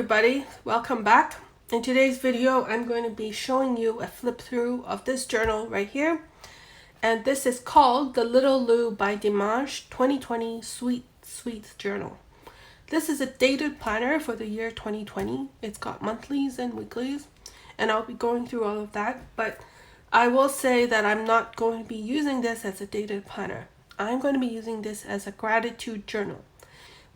everybody, welcome back. In today's video I'm going to be showing you a flip through of this journal right here, and this is called the Littlelu by Dimanche 2020 Sweet Journal. This is a dated planner for the year 2020. It's got monthlies and weeklies, and I'll be going through all of that, but I will say that I'm not going to be using this as a dated planner. I'm going to be using this as a gratitude journal.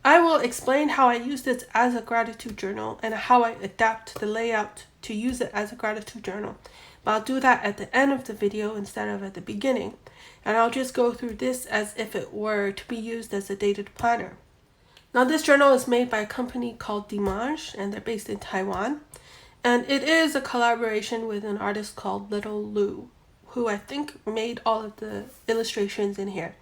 I will explain how I use this as a gratitude journal and how I adapt the layout to use it as a gratitude journal. But I'll do that at the end of the video instead of at the beginning. And I'll just go through this as if it were to be used as a dated planner. Now this journal is made by a company called Dimanche, and they're based in Taiwan. And it is a collaboration with an artist called Littlelu, who I think made all of the illustrations in here.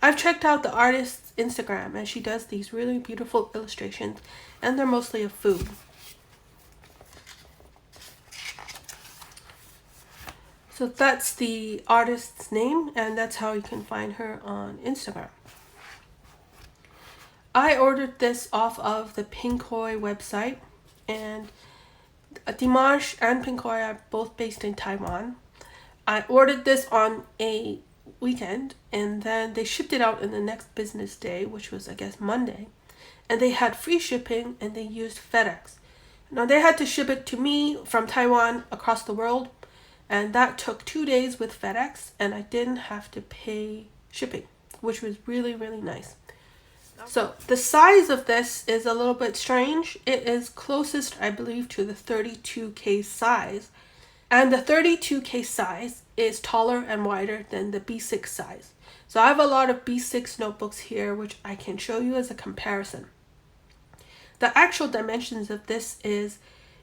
I've checked out the artist's Instagram, and she does these really beautiful illustrations, and they're mostly of food. So that's the artist's name, and that's how you can find her on Instagram. I ordered this off of the Pinkoi website, and Dimanche and Pinkoi are both based in Taiwan. I ordered this on a weekend, and then they shipped it out in the next business day, which was I guess Monday, and they had free shipping, and they used FedEx. Now they had to ship it to me from Taiwan across the world, and that took 2 days with FedEx, and I didn't have to pay shipping, which was really nice. So the size of this is a little bit strange. It is closest, I believe, to the 32K size, and the 32K size is taller and wider than the B6 size. So I have a lot of B6 notebooks here, which I can show you as a comparison. The actual dimensions of this is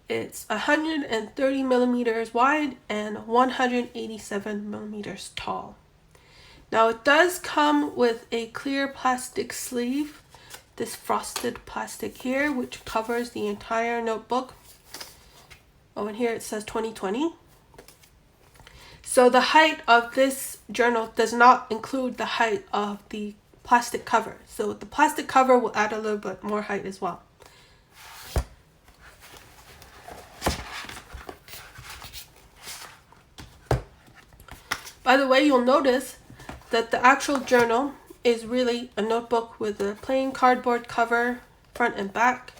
it's 130 millimeters wide and 187 millimeters tall. Now it does come with a clear plastic sleeve, this frosted plastic here, which covers the entire notebook. Oh, and here it says 2020. So the height of this journal does not include the height of the plastic cover. So the plastic cover will add a little bit more height as well. By the way, you'll notice that the actual journal is really a notebook with a plain cardboard cover, front and back,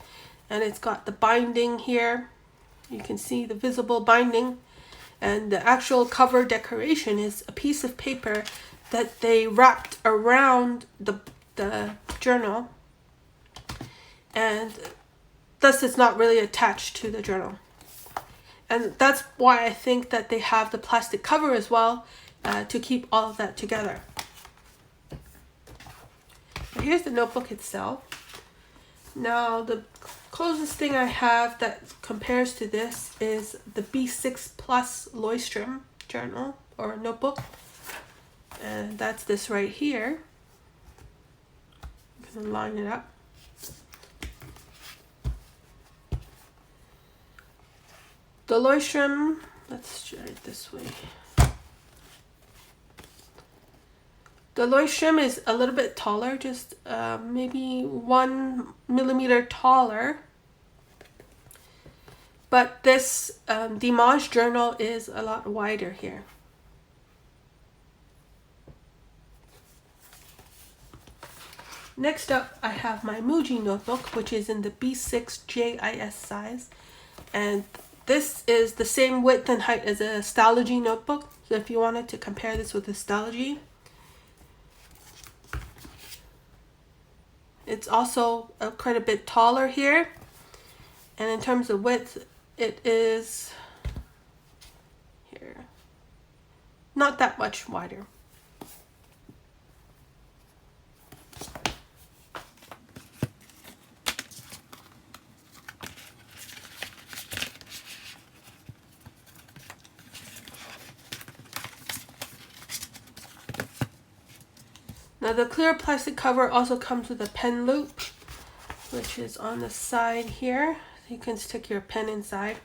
and it's got the binding here. You can see the visible binding, and the actual cover decoration is a piece of paper that they wrapped around the journal, and thus it's not really attached to the journal. And that's why I think that they have the plastic cover as well, to keep all of that together. Here's the notebook itself. Now the closest thing I have that compares to this is the B6 Plus Leuchtturm journal or notebook, and that's this right here. I'm gonna line it up. The Leuchtturm, let's try it this way. The Leuchtturm is a little bit taller, just maybe 1 millimeter taller. But this Dimanche journal is a lot wider here. Next up, I have my Muji notebook, which is in the B6 JIS size. And this is the same width and height as a Stalogy notebook. So if you wanted to compare this with a Stalogy, it's also quite a bit taller here, and in terms of width, it is here, not that much wider. Now the clear plastic cover also comes with a pen loop, which is on the side here. You can stick your pen inside,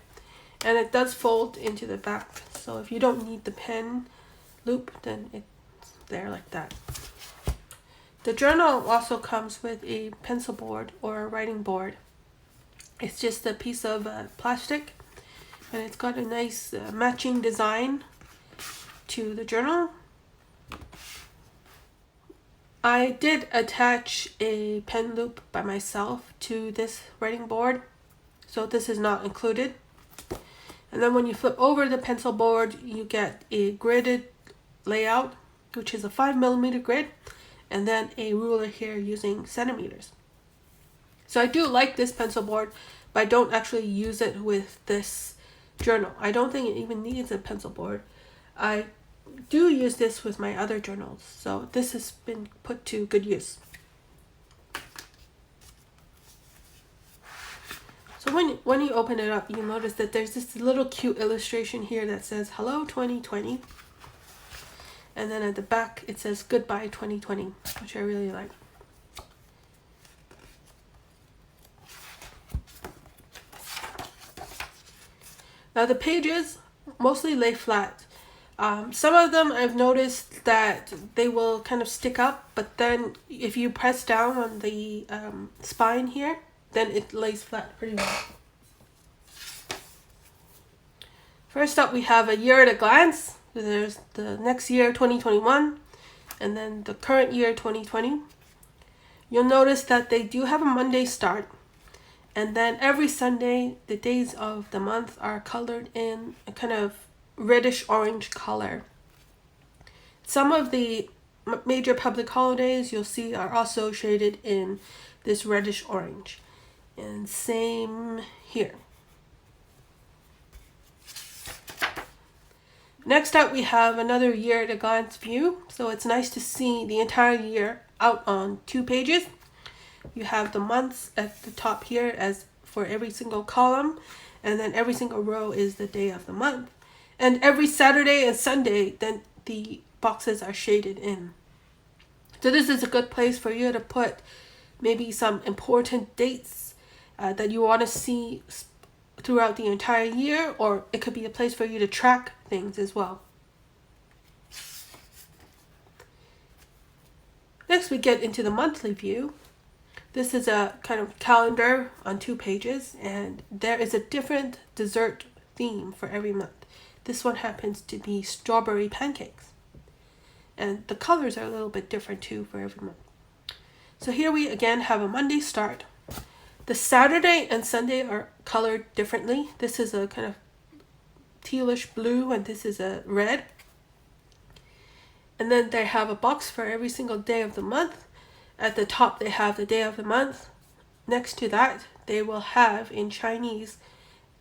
and it does fold into the back. So if you don't need the pen loop, then it's there like that. The journal also comes with a pencil board or a writing board, It's just a piece of plastic, and it's got a nice matching design to the journal. I did attach a pen loop by myself to this writing board, so this is not included. And then when you flip over the pencil board, you get a gridded layout, which is a 5mm grid, and then a ruler here using centimeters. So I do like this pencil board, but I don't actually use it with this journal. I don't think it even needs a pencil board. I do use this with my other journals, so this has been put to good use. So when you open it up, you notice that there's this little cute illustration here that says Hello 2020, and then at the back it says Goodbye 2020, which I really like. Now the pages mostly lay flat. Some of them I've noticed that they will kind of stick up, but then if you press down on the spine here, then it lays flat pretty well. First up, we have a year at a glance. There's the next year, 2021, and then the current year, 2020. You'll notice that they do have a Monday start, and then every Sunday, the days of the month are colored in a kind of reddish orange color. Some of the major public holidays you'll see are also shaded in this reddish orange, and same here. Next up, we have another year at a glance view. So it's nice to see the entire year out on 2 pages. You have the months at the top here as for every single column, and then every single row is the day of the month. And every Saturday and Sunday, then the boxes are shaded in. So this is a good place for you to put maybe some important dates that you want to see throughout the entire year, or it could be a place for you to track things as well. Next, we get into the monthly view. This is a kind of calendar on 2 pages, and there is a different dessert theme for every month. This one happens to be strawberry pancakes, and the colors are a little bit different too for every month. So here we again have a Monday start. The Saturday and Sunday are colored differently. This is a kind of tealish blue, and this is a red. And then they have a box for every single day of the month. At the top, they have the day of the month. Next to that, they will have in Chinese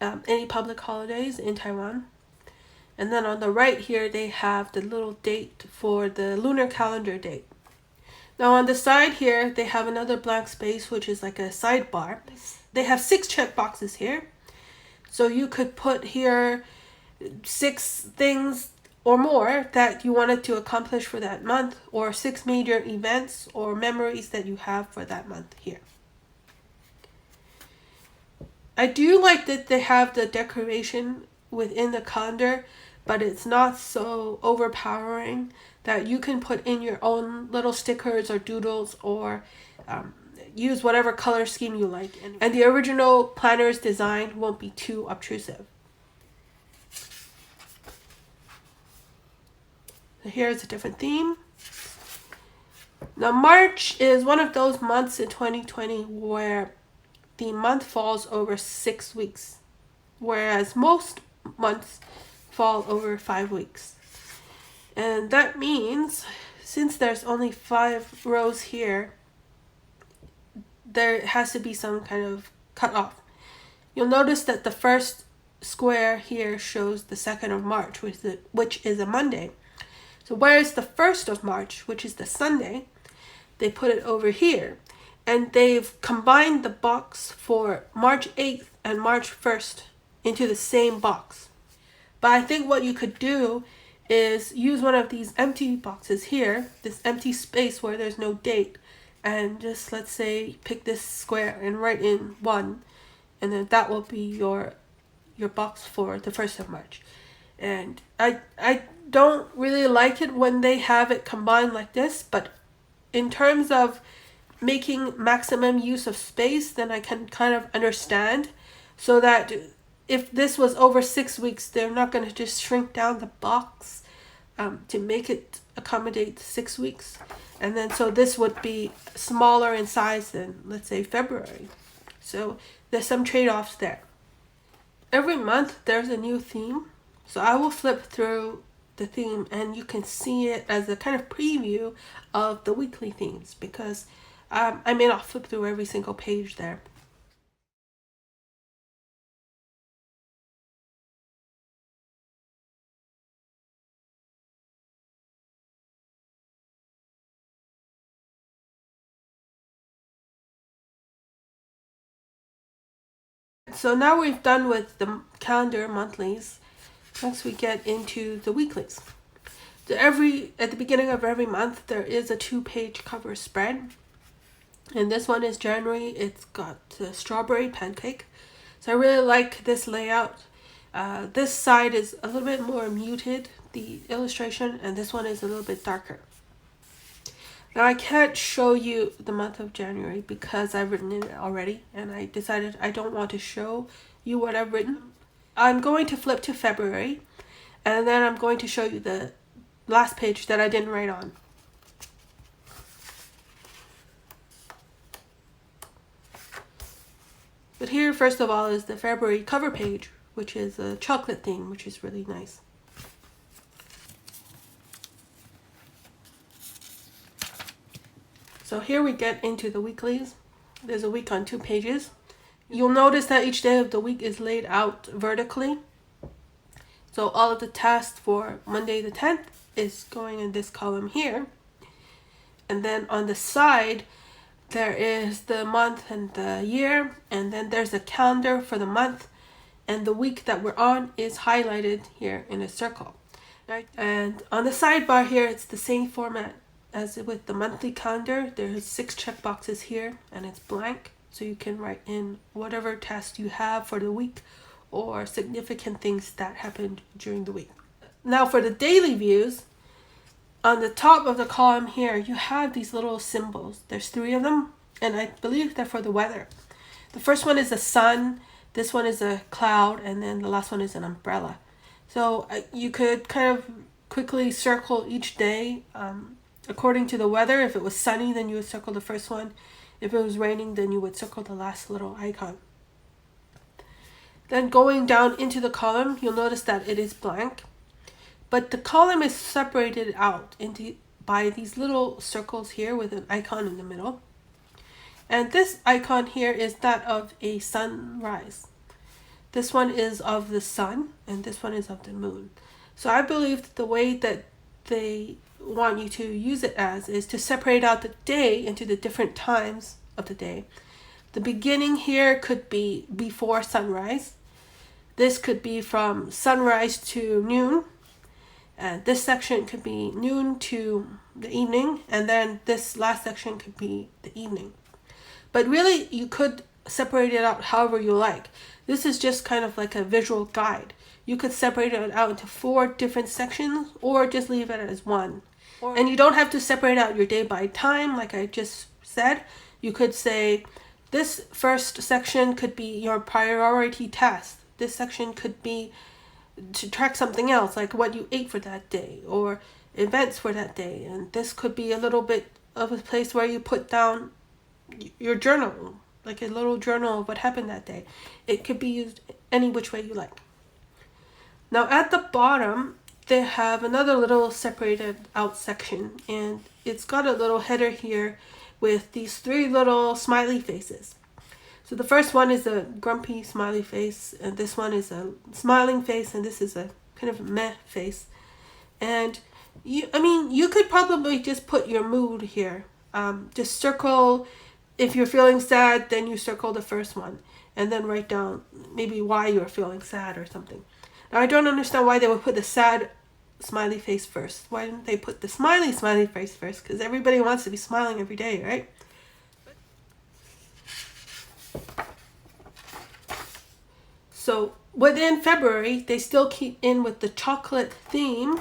any public holidays in Taiwan. And then on the right here, they have the little date for the lunar calendar date. Now on the side here, they have another blank space, which is like a sidebar. They have 6 check boxes here. So you could put here 6 things or more that you wanted to accomplish for that month, or 6 major events or memories that you have for that month here. I do like that they have the decoration within the calendar, but it's not so overpowering that you can put in your own little stickers or doodles, or use whatever color scheme you like. And the original planner's design won't be too obtrusive. So here's a different theme. Now March is one of those months in 2020 where the month falls over 6 weeks, whereas most months fall over 5 weeks. And that means, since there's only 5 rows here, there has to be some kind of cutoff. You'll notice that the first square here shows the 2nd of March, which is a Monday. So whereas the 1st of March, which is the Sunday, they put it over here. And they've combined the box for March 8th and March 1st into the same box. But I think what you could do is use one of these empty boxes here, this empty space where there's no date, and just, let's say, pick this square and write in 1, and then that will be your box for the 1st of March. And I don't really like it when they have it combined like this, but in terms of making maximum use of space, then I can kind of understand. So that if this was over 6 weeks, they're not going to just shrink down the box to make it accommodate 6 weeks. And then so this would be smaller in size than, let's say, February. So there's some trade-offs there. Every month there's a new theme. So I will flip through the theme and you can see it as a kind of preview of the weekly themes, because I may not flip through every single page there. So now we've done with the calendar monthlies. Next we get into the weeklies. At the beginning of every month there is a 2-page cover spread. And this one is January. It's got the strawberry pancake. So I really like this layout. This side is a little bit more muted, the illustration, and this one is a little bit darker. Now I can't show you the month of January because I've written it already, and I decided I don't want to show you what I've written. I'm going to flip to February, and then I'm going to show you the last page that I didn't write on. But here, first of all, is the February cover page, which is a chocolate theme, which is really nice. So here we get into the weeklies. There's a week on 2 pages. You'll notice that each day of the week is laid out vertically. So all of the tasks for Monday the 10th is going in this column here. And then on the side, there is the month and the year. And then there's a calendar for the month. And the week that we're on is highlighted here in a circle. Right? And on the sidebar here, it's the same format as with the monthly calendar. There's 6 checkboxes here and it's blank. So you can write in whatever task you have for the week or significant things that happened during the week. Now for the daily views, on the top of the column here, you have these little symbols. There's 3 of them, and I believe they're for the weather. The first one is the sun, this one is a cloud, and then the last one is an umbrella. So you could kind of quickly circle each day according to the weather. If it was sunny, then you would circle the first one. If it was raining, then you would circle the last little icon. Then going down into the column, you'll notice that it is blank. But the column is separated out by these little circles here with an icon in the middle. And this icon here is that of a sunrise. This one is of the sun, and this one is of the moon. So I believe that the way that they want you to use it as is to separate out the day into the different times of the day. The beginning here could be before sunrise. This could be from sunrise to noon. And this section could be noon to the evening. And then this last section could be the evening. But really, you could separate it out however you like. This is just kind of like a visual guide. You could separate it out into 4 different sections or just leave it as one. And you don't have to separate out your day by time like I just said. You could say this first section could be your priority task. This section could be to track something else, like what you ate for that day or events for that day. And this could be a little bit of a place where you put down your journal, like a little journal of what happened that day. It could be used any which way you like. Now at the bottom, they have another little separated out section, and it's got a little header here with these 3 little smiley faces. So the first one is a grumpy smiley face, and this one is a smiling face, and this is a kind of meh face. And you could probably just put your mood here. Just circle, if you're feeling sad, then you circle the first one, and then write down maybe why you're feeling sad or something. Now I don't understand why they would put the sad smiley face first. Why didn't they put the smiley face first? Because everybody wants to be smiling every day, right? So within February, they still keep in with the chocolate theme.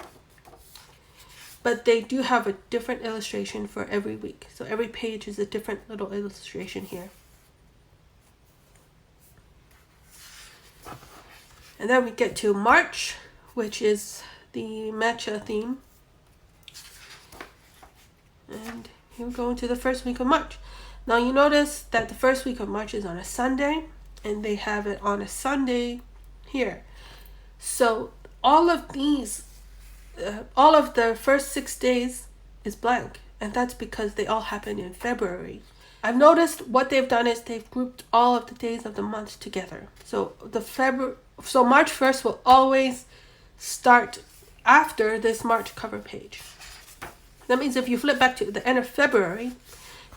but they do have a different illustration for every week. So every page is a different little illustration here. And then we get to March, which is the matcha theme. And here we go into the first week of March. Now you notice that the first week of March is on a Sunday, and they have it on a Sunday here. So all of these, all of the first 6 days is blank, and that's because they all happen in February. I've noticed what they've done is they've grouped all of the days of the month together. So so March 1st will always start after this March cover page. That means if you flip back to the end of February,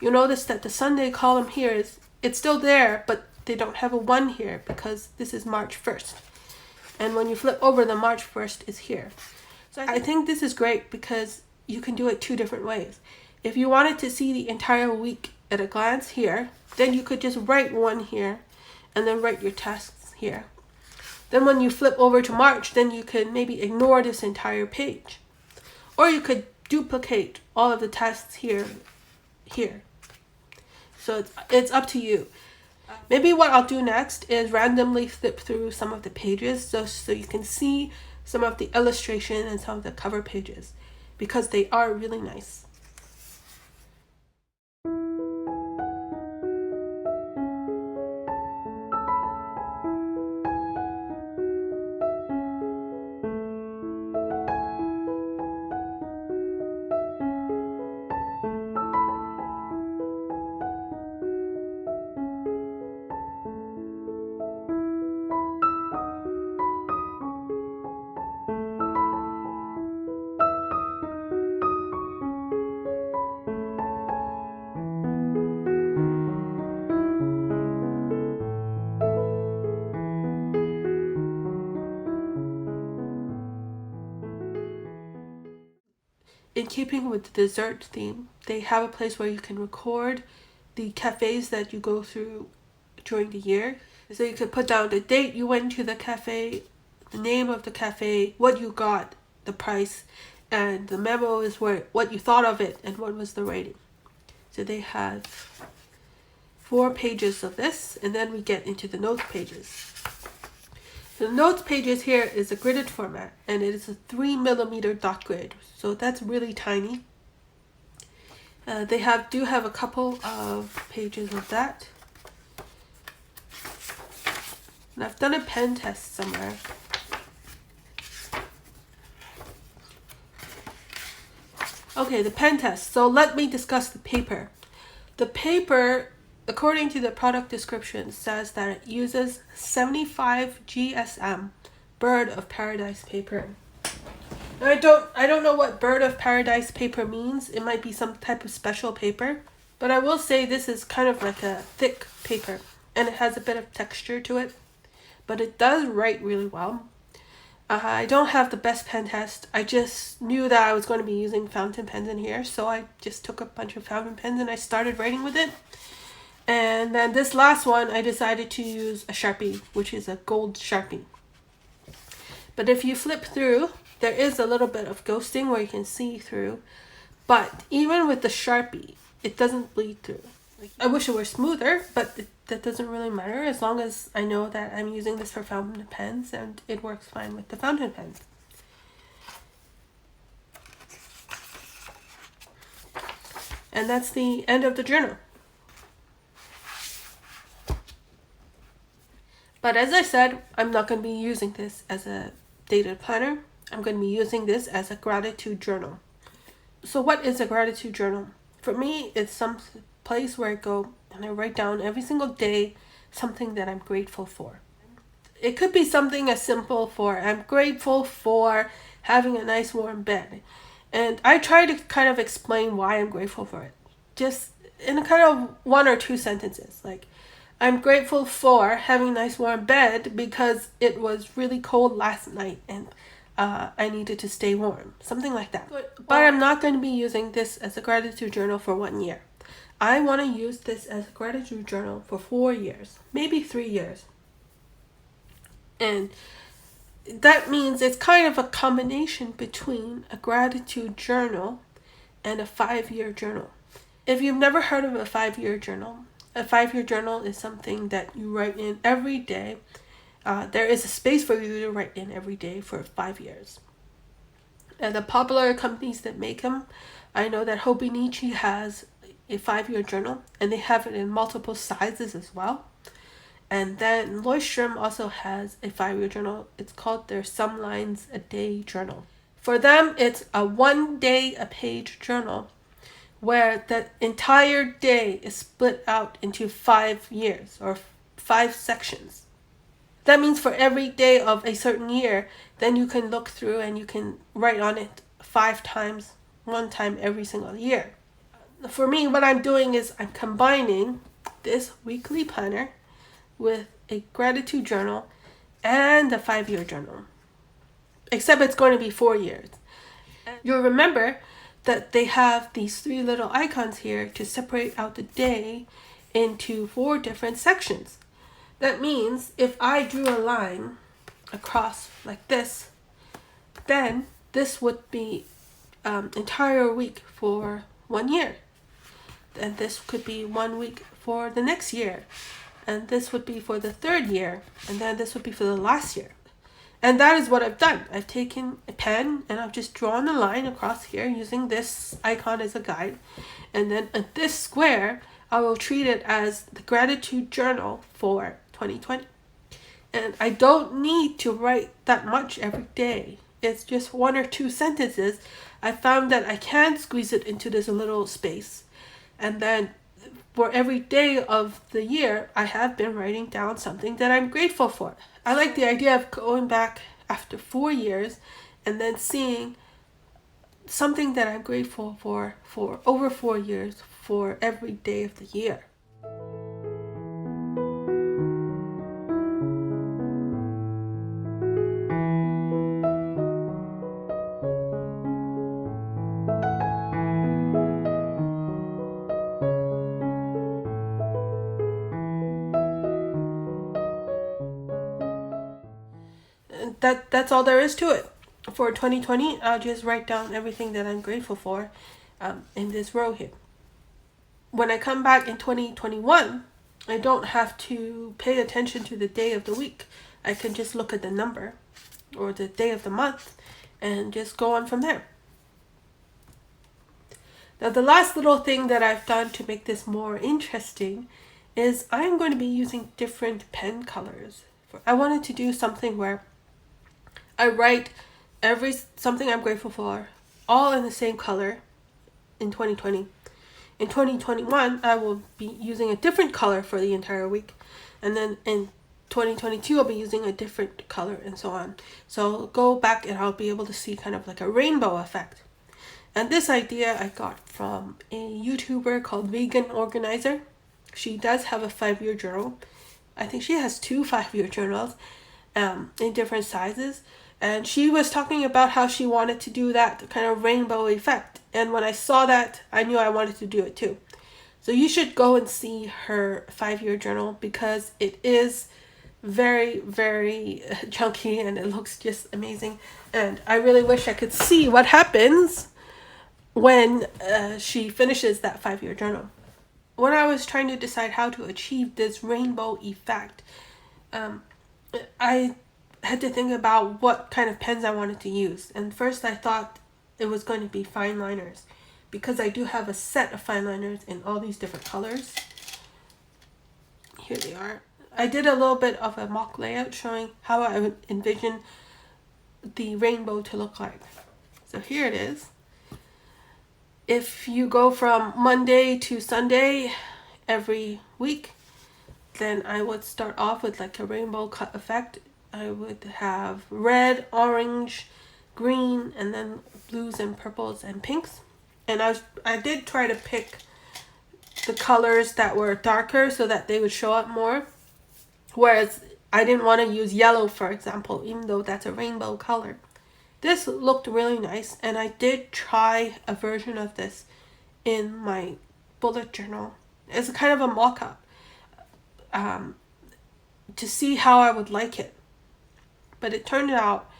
you'll notice that the Sunday column here it's still there, but they don't have a 1 here because this is March 1st. And when you flip over, the March 1st is here. So I think this is great because you can do it 2 different ways. If you wanted to see the entire week at a glance here, then you could just write 1 here and then write your tasks here. Then when you flip over to March, then you could maybe ignore this entire page. Or you could duplicate all of the tasks here. So it's up to you. Maybe what I'll do next is randomly flip through some of the pages so you can see some of the illustration and some of the cover pages, because they are really nice. In keeping with the dessert theme, they have a place where you can record the cafes that you go through during the year. So you could put down the date you went to the cafe, the name of the cafe, what you got, the price, and the memo is what you thought of it and what was the rating. So they have 4 pages of this, and then we get into the notes pages. The notes pages here is a gridded format, and it is a 3mm dot grid, so that's really tiny. They do have a couple of pages of that. And I've done a pen test somewhere. Okay, the pen test. So let me discuss the paper. The paper, according to the product description, says that it uses 75 GSM, Bird of Paradise paper. Now, I don't know what Bird of Paradise paper means. It might be some type of special paper, but I will say this is kind of like a thick paper, and it has a bit of texture to it, but it does write really well. I don't have the best pen test. I just knew that I was going to be using fountain pens in here, so I just took a bunch of fountain pens and I started writing with it. And then this last one, I decided to use a Sharpie, which is a gold Sharpie. But if you flip through, there is a little bit of ghosting where you can see through. But even with the Sharpie, it doesn't bleed through. I wish it were smoother, but that doesn't really matter as long as I know that I'm using this for fountain pens and it works fine with the fountain pens. And that's the end of the journal. But as I said, I'm not going to be using this as a dated planner. I'm going to be using this as a gratitude journal. So what is a gratitude journal? For me, it's some place where I go and I write down every single day something that I'm grateful for. It could be something as simple for I'm grateful for having a nice warm bed. And I try to kind of explain why I'm grateful for it. Just in a kind of 1 or 2 sentences. Like, I'm grateful for having a nice warm bed because it was really cold last night and I needed to stay warm. Something like that. But I'm not going to be using this as a gratitude journal for 1 year. I want to use this as a gratitude journal for 4 years, maybe 3 years. And that means it's kind of a combination between a gratitude journal and a 5-year journal. If you've never heard of a 5-year journal, a 5-year journal is something that you write in every day. There is a space for you to write in every day for 5 years. And the popular companies that make them, I know that Hobonichi has a 5-year journal, and they have it in multiple sizes as well. And then Leuchtturm also has a 5-year journal. It's called their Some Lines a Day journal. For them, it's a 1 day a page journal where the entire day is split out into 5 years or 5 sections. That means for every day of a certain year, then you can look through and you can write on it 5 times, 1 time every single year. For me, what I'm doing is I'm combining this weekly planner with a gratitude journal and a 5-year journal. Except it's going to be 4 years. You'll remember that they have these 3 little icons here to separate out the day into 4 different sections. That means if I drew a line across like this, then this would be entire week for 1 year. And this could be 1 week for the next year. And this would be for the 3rd year. And then this would be for the last year. And that is what I've done. I've taken a pen and I've just drawn a line across here using this icon as a guide. And then at this square, I will treat it as the gratitude journal for 2020. And I don't need to write that much every day. It's just 1 or 2 sentences. I found that I can squeeze it into this little space. And then for every day of the year, I have been writing down something that I'm grateful for. I like the idea of going back after 4 years and then seeing something that I'm grateful for over 4 years for every day of the year. That's all there is to it. For 2020, I'll just write down everything that I'm grateful for in this row here. When I come back in 2021, I don't have to pay attention to the day of the week. I can just look at the number or the day of the month and just go on from there. Now, the last little thing that I've done to make this more interesting is I'm going to be using different pen colors. I wanted to do something where I write something I'm grateful for all in the same color in 2020. In 2021, I will be using a different color for the entire week. And then in 2022, I'll be using a different color and so on. So go back and I'll be able to see kind of like a rainbow effect. And this idea I got from a YouTuber called Vegan Organizer. She does have a 5-year journal. I think she has 2 5-year journals in different sizes. And she was talking about how she wanted to do that kind of rainbow effect. And when I saw that, I knew I wanted to do it too. So you should go and see her 5-year journal because it is very, very chunky and it looks just amazing. And I really wish I could see what happens when she finishes that 5-year journal. When I was trying to decide how to achieve this rainbow effect, I had to think about what kind of pens I wanted to use. And first I thought it was going to be fine liners because I do have a set of fine liners in all these different colors. Here they are. I did a little bit of a mock layout showing how I would envision the rainbow to look like. So here it is. If you go from Monday to Sunday every week, then I would start off with like a rainbow cut effect. I would have red, orange, green, and then blues and purples and pinks. And I did try to pick the colors that were darker so that they would show up more. Whereas I didn't want to use yellow, for example, even though that's a rainbow color. This looked really nice, and I did try a version of this in my bullet journal. It's kind of a mock-up to see how I would like it. But it turned out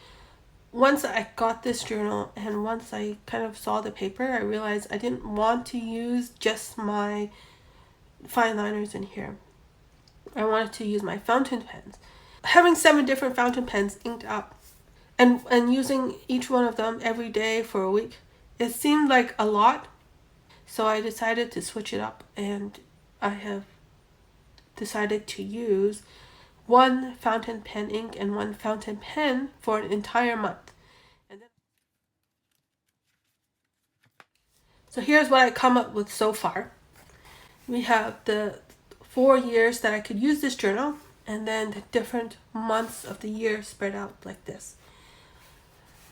once I got this journal and once I kind of saw the paper, I realized I didn't want to use just my fine liners in here. I wanted to use my fountain pens. Having 7 different fountain pens inked up and using each one of them every day for a week, it seemed like a lot. So I decided to switch it up, and I have decided to use 1 fountain pen ink and 1 fountain pen for an entire month. And then, so here's what I come up with so far. We have the 4 years that I could use this journal, and then the different months of the year spread out like this.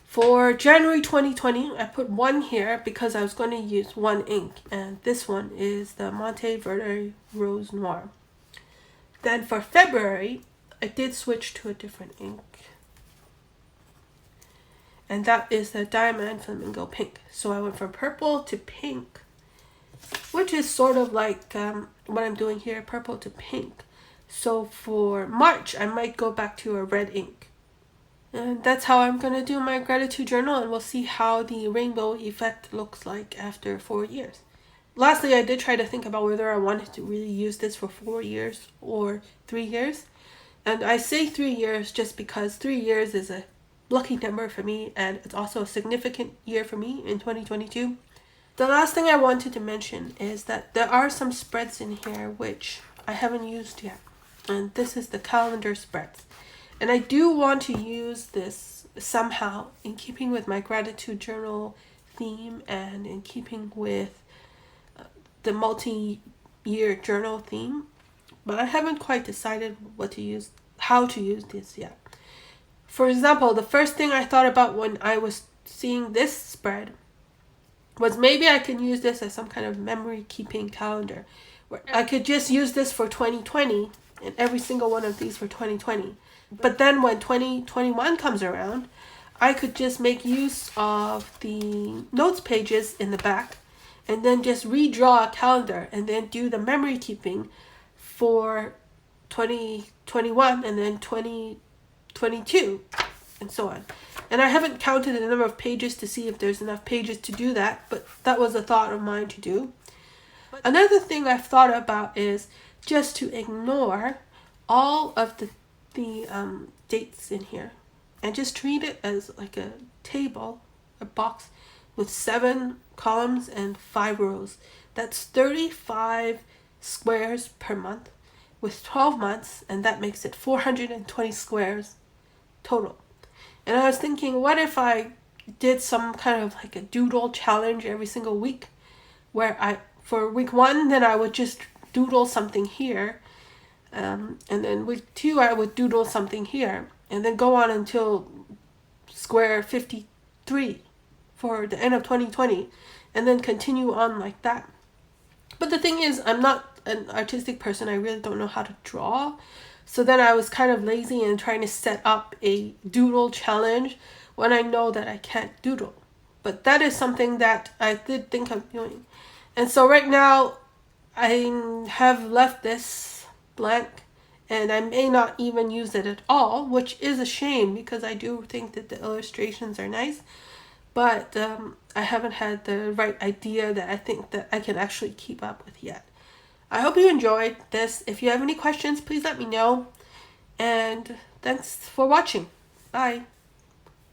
For January 2020, I put 1 here because I was going to use 1 ink, and this one is the Monte Verde Rose Noir. Then for February, I did switch to a different ink, and that is the Diamond Flamingo Pink. So I went from purple to pink, which is sort of like what I'm doing here, purple to pink. So for March, I might go back to a red ink. And that's how I'm going to do my gratitude journal, and we'll see how the rainbow effect looks like after 4 years. Lastly, I did try to think about whether I wanted to really use this for 4 years or 3 years. And I say 3 years just because 3 years is a lucky number for me, and it's also a significant year for me in 2022. The last thing I wanted to mention is that there are some spreads in here which I haven't used yet. And this is the calendar spreads. And I do want to use this somehow in keeping with my gratitude journal theme and in keeping with the multi-year journal theme. But I haven't quite decided how to use this yet. For example, the first thing I thought about when I was seeing this spread was maybe I can use this as some kind of memory keeping calendar, where I could just use this for 2020 and every single one of these for 2020. But then when 2021 comes around, I could just make use of the notes pages in the back and then just redraw a calendar and then do the memory keeping for 2021 and then 2022 and so on. And I haven't counted the number of pages to see if there's enough pages to do that, but that was a thought of mine to do. Another thing I've thought about is just to ignore all of the dates in here and just treat it as like a table, a box with 7 columns and 5 rows. That's 35 squares per month with 12 months, and that makes it 420 squares total. And I was thinking, what if I did some kind of like a doodle challenge every single week, where for week 1, then I would just doodle something here, and then week 2 I would doodle something here, and then go on until square 53 for the end of 2020, and then continue on like that. But the thing is, I'm not an artistic person. I really don't know how to draw. So then I was kind of lazy in trying to set up a doodle challenge when I know that I can't doodle. But that is something that I did think of doing. And so right now I have left this blank, and I may not even use it at all, which is a shame because I do think that the illustrations are nice. But I haven't had the right idea that I think that I can actually keep up with yet. I hope you enjoyed this. If you have any questions, please let me know. And thanks for watching. Bye.